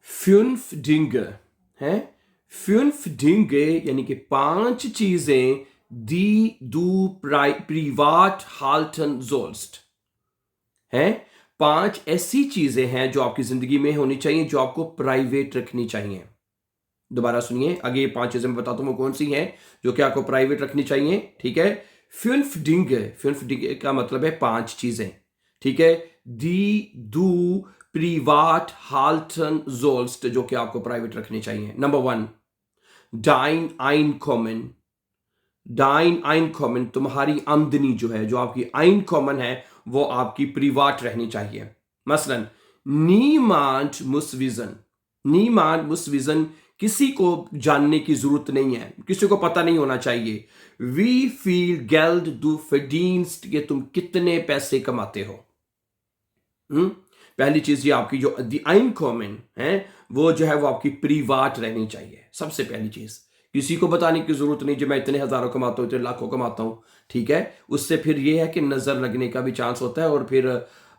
फ्यूनफ डिंगे है। फ्यूनफ डिंगे यानी कि 5 चीजें दी दू प्रिवाट हाल्टन जोल्स्ट है। 5 ऐसी चीजें हैं जो आपकी जिंदगी में होनी चाहिए, जो आपको प्राइवेट रखनी चाहिए। दोबारा सुनिए, आगे ये 5 चीजें मैं बताता हूं वो कौन सी हैं जो कि आपको प्राइवेट रखनी चाहिए। ठीक है, फ्यूनफ डिंगे का मतलब है 5 चीजें। ठीक है, दी दू प्रिवाट हाल्टन जोल्स्ट जो कि आपको प्राइवेट रखनी चाहिए। नंबर 1, डाइन आइन कॉमन। डाइन आइन कॉमन, तुम्हारी आमदनी जो है, जो आपकी आइन कॉमन है, वो आपकी प्रिवाट रहनी चाहिए। मसलन नीमांड मुसविजन, नीमांड मुसविजन, किसी को जानने की जरूरत नहीं है, किसी को पता नहीं होना चाहिए। वी फील गेल्ड डू फीडिंस्ट, कि तुम कितने पैसे कमाते हो। पहली चीज ये आपकी जो दी आइन कॉमन है, वो जो है वो आपकी प्रिवाट रहनी चाहिए। सबसे पहली चीज, किसी को बताने की जरूरत नहीं जो मैं इतने हजारों कमाता हूं, इतने लाखों कमाता हूं। ठीक है, उससे फिर ये है कि नजर लगने का भी चांस होता है और फिर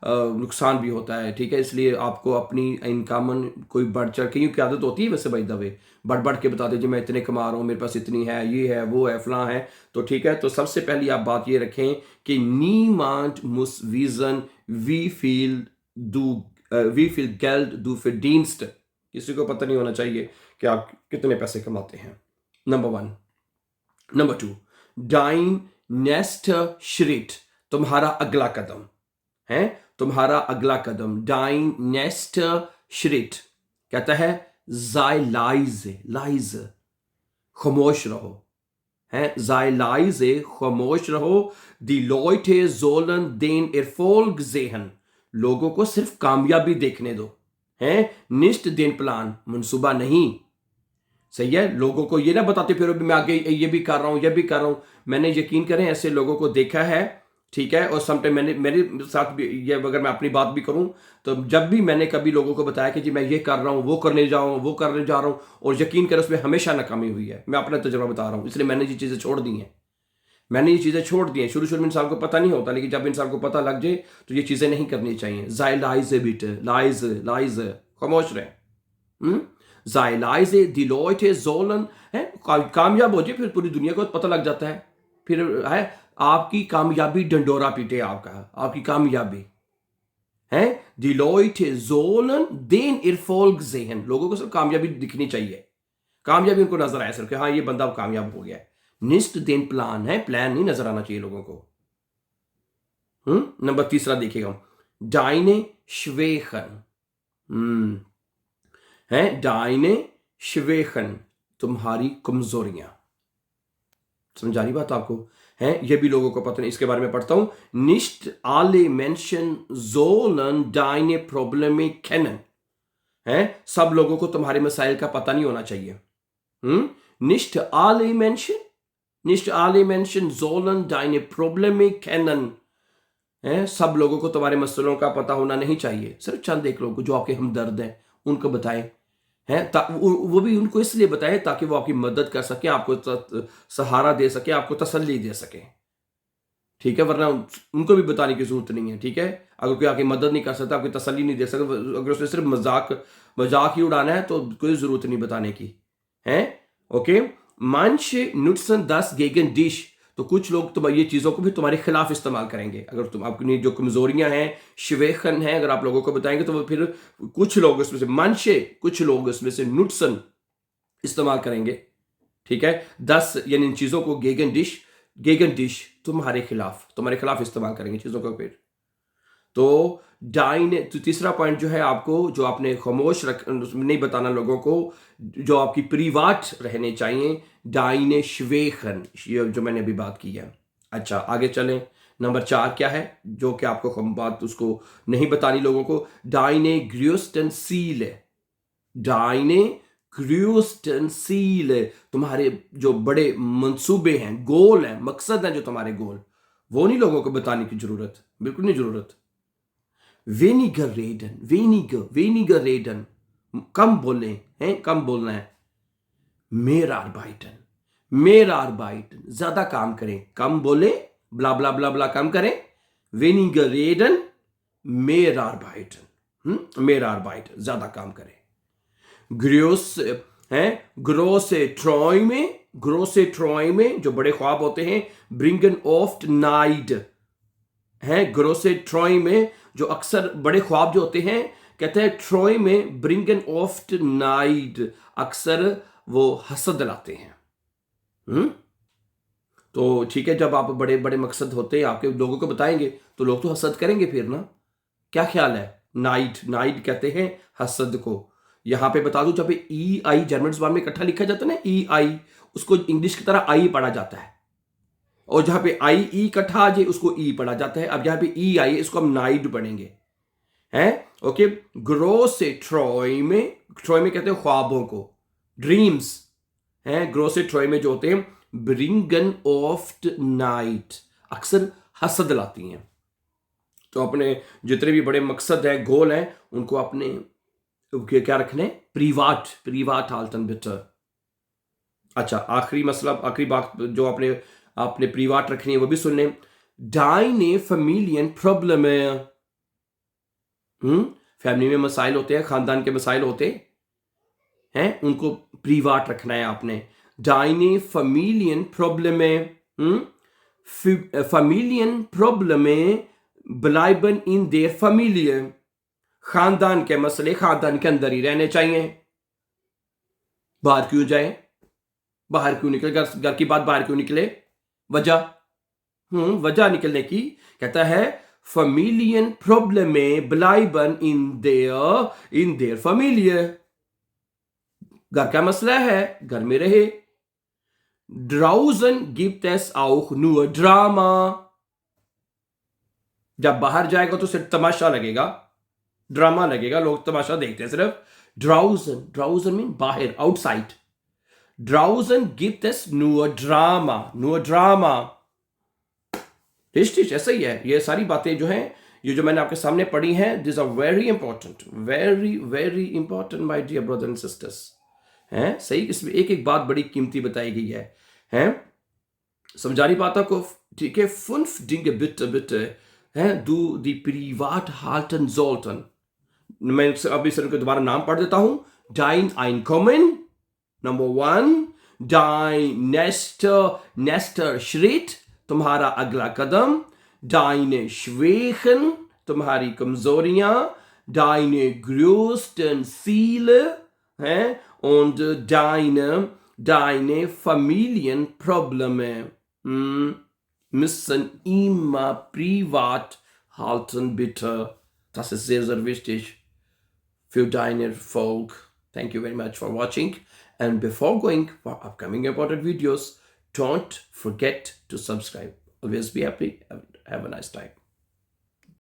नुकसान भी होता है। ठीक है, इसलिए आपको अपनी इनकम कोई बढ़ चढ़ के, क्योंकि आदत होती है वैसे बाय द वे, बढ़ बढ़ के बता दीजिए मैं इतने कमा रहा हूँ, मेरे पास इतनी है, ये है, वो है, फलां है। तो ठीक है, तो सबसे पहली आप बात ये रखें कि नीमांड मुस वीजन वी फील डू वी फील गेल्ड डू फीडिंस्ट, किसी को पता नहीं होना चाहिए कि आप कितने पैसे कमाते हैं। नंबर 1। नंबर 2, डाइन नेस्ट श्रिट, तुम्हारा अगला कदम है, तुम्हारा अगला कदम। डाइन नेस्ट श्रिट कहता है लाइज, खामोश रहो है, लाइज, खामोश रहो। दी लॉयटे जोलन देन इरफोल्ग जेहन, लोगों को सिर्फ कामयाबी देखने दो है, निष्ठ देन प्लान, मंसूबा नहीं। सही है, लोगों को ये ना बताते फिर मैं आगे ये भी कर रहा हूं, ये भी कर रहा हूं। मैंने यकीन करें ऐसे लोगों को देखा है। ठीक है, और समटाइम मेरे साथ भी ये, अगर मैं अपनी बात भी करूं तो जब भी मैंने कभी लोगों को बताया कि जी मैं ये कर रहा हूं, वो करने जा रहा हूं, वो करने जा रहा हूं, और यकीन करें उसमें हमेशा नाकामी हुई है। मैं अपना तजुर्बा बता रहा हूं, इसलिए मैंने ये चीजें छोड़ दी हैं। मैंने ये चीजें छोड़ दी हैं। शुरू शुरू में इंसान को पता नहीं होता, लेकिन जब इंसान को पता लग जाए तो ये चीजें नहीं करनी चाहिए। लाइज बिट, लाइज, खामोश रहे। जाइलाइजे दिलोइटे जोलन है, कामयाब हो जाए फिर पूरी दुनिया को पता लग जाता है। फिर है आपकी कामयाबी डंडोरा पीटे आपका, आपकी कामयाबी है। दिलोइटे जोलन देन इरफोल्ग जेहन, लोगों को सिर्फ कामयाबी दिखनी चाहिए, कामयाबी उनको नजर आए सिर्फ कि हाँ ये बंदा कामयाब हो गया है। निस्ट देन प्लान है, प्लान नहीं नजर आना चाहिए लोगों को। नंबर 3 देखिएगा, डाइने श्वेखन है, डाइने श्वेखन, तुम्हारी कमजोरियां। समझा रही बात आपको है, ये भी लोगों को पता नहीं, इसके बारे में पढ़ता हूं। निष्ट आले मेंशन जोलन डाइने प्रॉब्लम केनन है, सब लोगों को तुम्हारे मसाइल का पता नहीं होना चाहिए। निष्ट आले मेंशन जोलन डाइने प्रॉब्लम केनन है, सब लोगों को तुम्हारे मसलों का पता होना नहीं चाहिए। सिर्फ चंद एक लोगों को जो आपके हमदर्द हैं उनको बताएं है, वो भी उनको इसलिए बताएं ताकि वो आपकी मदद कर सके, आपको सहारा दे सके, आपको तसल्ली दे सके। ठीक है, वरना उनको भी बताने की जरूरत नहीं है। ठीक है, अगर कोई आपकी मदद नहीं कर सकता, आपकी तसल्ली नहीं दे सकता, अगर उसने सिर्फ मजाक ही उड़ाना है तो कोई जरूरत नहीं बताने की है। ओके, मानशे नुट्सन 10 गेगन डिश, तो कुछ लोग तो ये चीजों को भी तुम्हारे खिलाफ इस्तेमाल करेंगे। अगर तुम अपनी जो कमजोरियां हैं, शिवेखन हैं, अगर आप लोगों को बताएंगे तो वो फिर कुछ लोग उसमें से मानशे, कुछ लोग उसमें से नुट्सन इस्तेमाल करेंगे। ठीक है, 10 यानी इन चीजों को गेगन डिश तुम्हारे खिलाफ इस्तेमाल करेंगे चीजों को। फिर तो डाइन, तो तीसरा पॉइंट जो है आपको, जो आपने खामोश नहीं बताना लोगों को, जो आपकी प्रिवाट रहने चाहिए। डाइने श्वेखन, जो मैंने अभी बात की है। अच्छा, आगे चलें। नंबर 4 क्या है जो कि आपको बात उसको नहीं बतानी लोगों को। डाइने ग्रियोस्टेंसील, डाइने ग्रियोस्टेंसील, तुम्हारे जो बड़े मंसूबे हैं, गोल हैं, मकसद हैं, जो तुम्हारे गोल, वो नहीं लोगों को बताने की जरूरत, बिल्कुल नहीं जरूरत। वेनिगर रेडन, कम बोले हैं, कम बोलना है। मेरा आर्बाइटन, ज्यादा काम करें, कम बोले, ब्ला ब्ला ब्ला ब्ला कम करें। वेनिगर रेडन मेरा आर्बाइटन, ज्यादा काम करें। ग्रोस हैं, ग्रोसे ट्रॉय में जो बड़े ख्वाब होते हैं, ब्रिंगन ऑफ्ट नाइड हैं, ग्रोसे ट्रॉय में जो अक्सर बड़े ख्वाब जो होते हैं, कहते हैं ट्रॉय में ब्रिंगन ऑफ्ट नाइड, अक्सर वो हसद लाते हैं। तो ठीक है, जब आप बड़े बड़े मकसद होते हैं आपके, लोगों को बताएंगे तो लोग तो हसद करेंगे फिर ना। क्या ख्याल है? नाइड कहते हैं हसद को। यहां पे बता दूं, जब ई आई जर्मन जबान में इकट्ठा लिखा जाता है ना, ई आई, उसको इंग्लिश की तरह आई पढ़ा जाता है, और जहां पे आई ई इकट्ठा आ जाए उसको ई पढ़ा जाता है। अब जहां पे ई आई इसको हम नाइड पढ़ेंगे, हैं? ओके, ग्रोस ट्रॉय में कहते हैं ख्वाबों को, ड्रीम्स हैं। ग्रोस ट्रॉय में जो होते हैं ब्रिंगन ऑफ्ट नाइट, अक्सर हसद लाती हैं। तो अपने जितने भी बड़े मकसद हैं, गोल हैं, उनको अपने क्या रखने? प्रीवाट हाल्टन बिटर। अच्छा, आखिरी मसला, आखिरी बात जो आपने प्रीवाट रखनी है वो भी सुन लें। डाइने फैमिलियन प्रॉब्लम है, फैमिली में मसाइल होते हैं, खानदान के मसाइल होते हैं, उनको प्रीवाट रखना है आपने। डाइने फैमिलियन प्रॉब्लम है, फैमिलियन प्रॉब्लम है, ब्लाइबन इन देयर फैमिली, खानदान के मसले खानदान के अंदर ही रहने चाहिए। बाहर क्यों जाए? बाहर क्यों निकले? घर की बात बाहर क्यों निकले? वजह निकलने की, कहता है फैमिलियन प्रॉब्लम में ब्लाइबन इन देयर फैमिली, घर का मसला है, घर में रहे। ड्राउजन गिफ्ट एस auch nur ड्रामा, जब बाहर जाएगा तो सिर्फ तमाशा लगेगा, ड्रामा लगेगा, लोग तमाशा देखते हैं सिर्फ। ड्राउजन मीन बाहर, आउटसाइड। ड्राउजन गिफ्ट एस nur ड्रामा। रिश्ते ऐसा ही है। ये सारी बातें जो हैं, ये जो मैंने आपके सामने पढ़ी हैं, this are very important, very important my dear brother and sisters, हैं? सही, इसमें एक एक बात बड़ी कीमती बताई गई है, हैं? समझानी बातों को, ठीक है। फुनफ डिंगे बिtte हैं, दू दी प्रीवाट हाल्टन सोल्टन। मैं अभी सर को दोबारा नाम पढ़ देता हूं। डाइन Einkommen, नंबर 1। डाइन नेस्टर श्रिट, तुम्हारा अगला कदम। डाइने Schwächen, तुम्हारी कमजोरियां। डाइने größten Ziele, हैं? Und deine Familienprobleme müssen immer privat halten, bitte. Das ist sehr wichtig für deinen Erfolg. Thank you very much for watching. And before going for upcoming important videos, don't forget to subscribe. Always be happy and have a nice time.